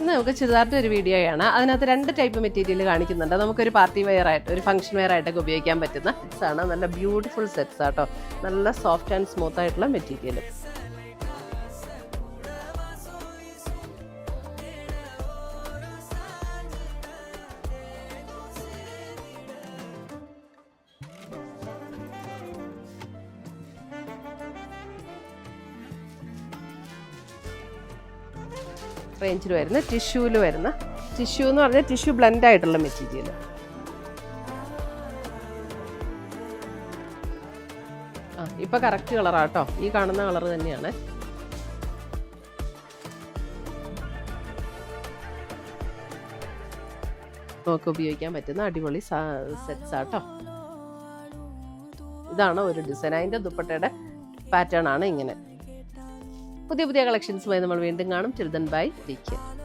ഇന്ന് നമുക്ക് ചുരിദാറിൻ്റെ ഒരു വീഡിയോയാണ്. അതിനകത്ത് 2 ടൈപ്പ് മെറ്റീരിയൽ കാണിക്കുന്നുണ്ട്. നമുക്കൊരു പാർട്ടി വെയർ ആയിട്ട്, ഒരു ഫംഗ്ഷൻ വെയർ ആയിട്ടൊക്കെ ഉപയോഗിക്കാൻ പറ്റുന്ന സെറ്റ്സ് ആണ്. നല്ല ബ്യൂട്ടിഫുൾ സെറ്റ്സ് ആട്ടോ. നല്ല സോഫ്റ്റ് ആൻഡ് സ്മൂത്ത് ആയിട്ടുള്ള മെറ്റീരിയൽ. റേഞ്ചിൽ വരുന്ന ടിഷ്യൂവിൽ വരുന്ന, ടിഷ്യൂ എന്ന് പറഞ്ഞാൽ ടിഷ്യൂ ബ്ലെൻഡ് ആയിട്ടുള്ള മെറ്റീരിയൽ. ഇപ്പം കറക്റ്റ് കളറാട്ടോ, ഈ കാണുന്ന കളർ തന്നെയാണ്. നമുക്ക് ഉപയോഗിക്കാൻ പറ്റുന്ന അടിപൊളി സെറ്റ്സ് ആട്ടോ. ഇതാണ് ഒരു ഡിസൈൻ. അതിൻ്റെ ദുപ്പട്ടയുടെ പാറ്റേൺ ആണ് ഇങ്ങനെ. പുതിയ കളക്ഷൻസുമായി നമ്മൾ വീണ്ടും കാണും. Till then bye, take care.